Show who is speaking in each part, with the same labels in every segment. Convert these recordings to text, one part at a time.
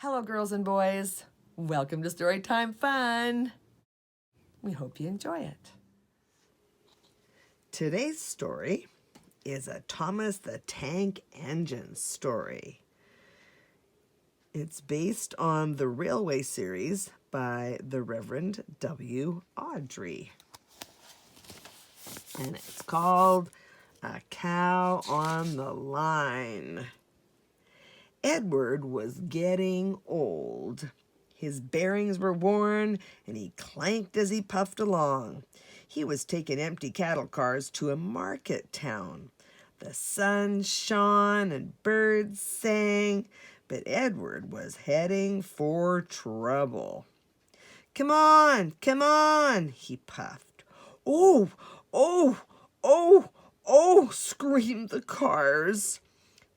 Speaker 1: Hello, girls and boys. Welcome to Storytime Fun. We hope you enjoy it.
Speaker 2: Today's story is a Thomas the Tank Engine story. It's based on the Railway series by the Reverend W. Awdry. And it's called A Cow on the Line. Edward was getting old. His bearings were worn, and he clanked as he puffed along. He was taking empty cattle cars to a market town. The sun shone and birds sang, but Edward was heading for trouble. Come on, he puffed. Oh, oh, oh, oh, screamed the cars.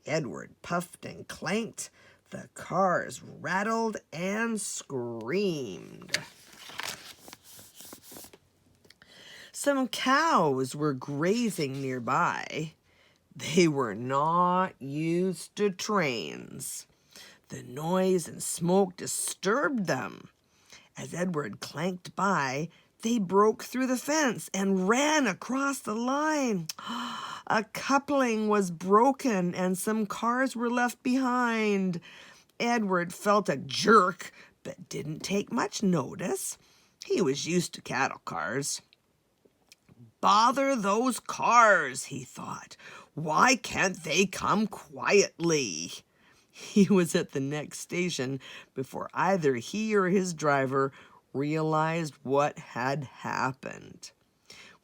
Speaker 2: Edward puffed and clanked. The cars rattled and screamed. Some cows were grazing nearby. They were not used to trains. The noise and smoke disturbed them. As Edward clanked by, they broke through the fence and ran across the line. A coupling was broken and some cars were left behind. Edward felt a jerk, but didn't take much notice. He was used to cattle cars. Bother those cars, he thought. Why can't they come quietly? He was at the next station before either he or his driver realized what had happened.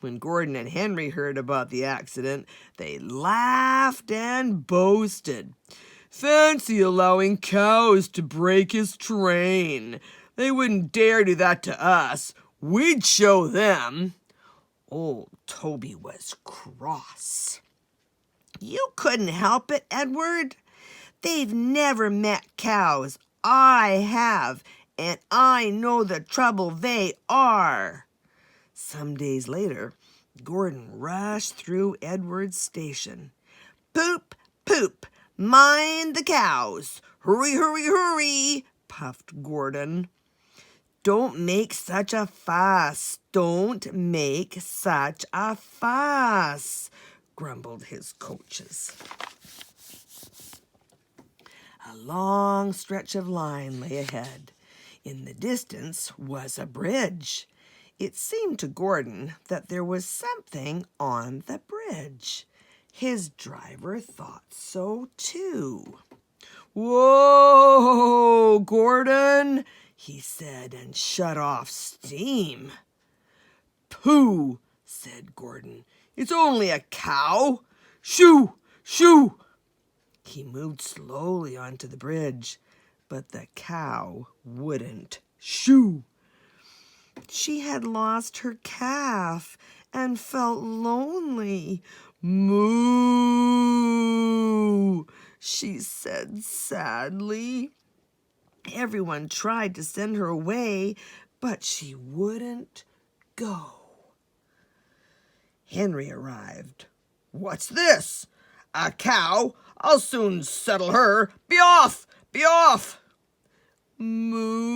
Speaker 2: When Gordon and Henry heard about the accident, they laughed and boasted. Fancy allowing cows to break his train. They wouldn't dare do that to us. We'd show them. Old Toby was cross. You couldn't help it, Edward. They've never met cows. I have, and I know the trouble they are. Some days later, Gordon rushed through Edward's station. Poop, poop, mind the cows. Hurry, hurry, hurry, puffed Gordon. Don't make such a fuss. Don't make such a fuss, grumbled his coaches. A long stretch of line lay ahead. In the distance was a bridge. It seemed to Gordon that there was something on the bridge. His driver thought so too. Whoa, Gordon, he said, and shut off steam. Pooh, said Gordon. It's only a cow. Shoo, shoo. He moved slowly onto the bridge, but the cow wouldn't shoo. She had lost her calf and felt lonely. Moo, she said sadly. Everyone tried to send her away, but she wouldn't go. Henry arrived. What's this? A cow? I'll soon settle her. Be off! Be off! Moo,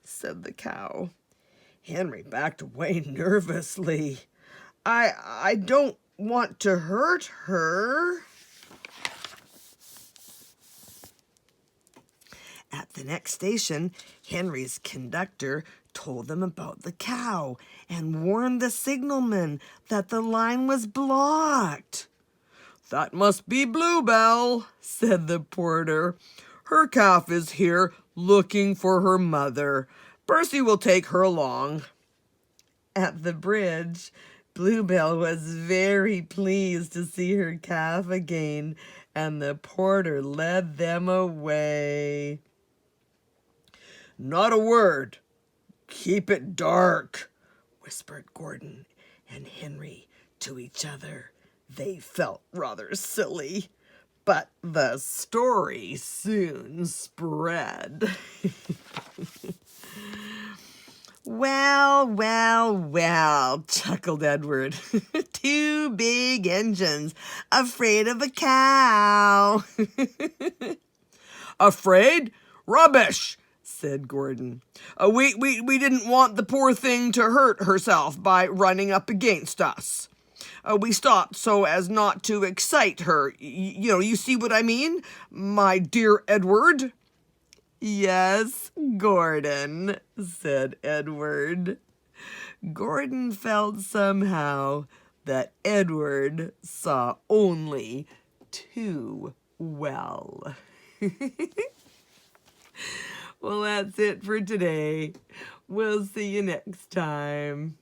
Speaker 2: said the cow. Henry backed away nervously. I don't want to hurt her. At the next station, Henry's conductor told them about the cow and warned the signalman that the line was blocked. That must be Bluebell, said the porter. Her calf is here looking for her mother. Percy will take her along. At the bridge, Bluebell was very pleased to see her calf again, and the porter led them away. Not a word. Keep it dark, whispered Gordon and Henry to each other. They felt rather silly, but the story soon spread. Well, well, well, chuckled Edward. Two big engines, afraid of a cow. Afraid? Rubbish, said Gordon. We didn't want the poor thing to hurt herself by running up against us. We stopped so as not to excite her. You see what I mean, my dear Edward? Yes, Gordon, said Edward. Gordon felt somehow that Edward saw only too well. Well, that's it for today. We'll see you next time.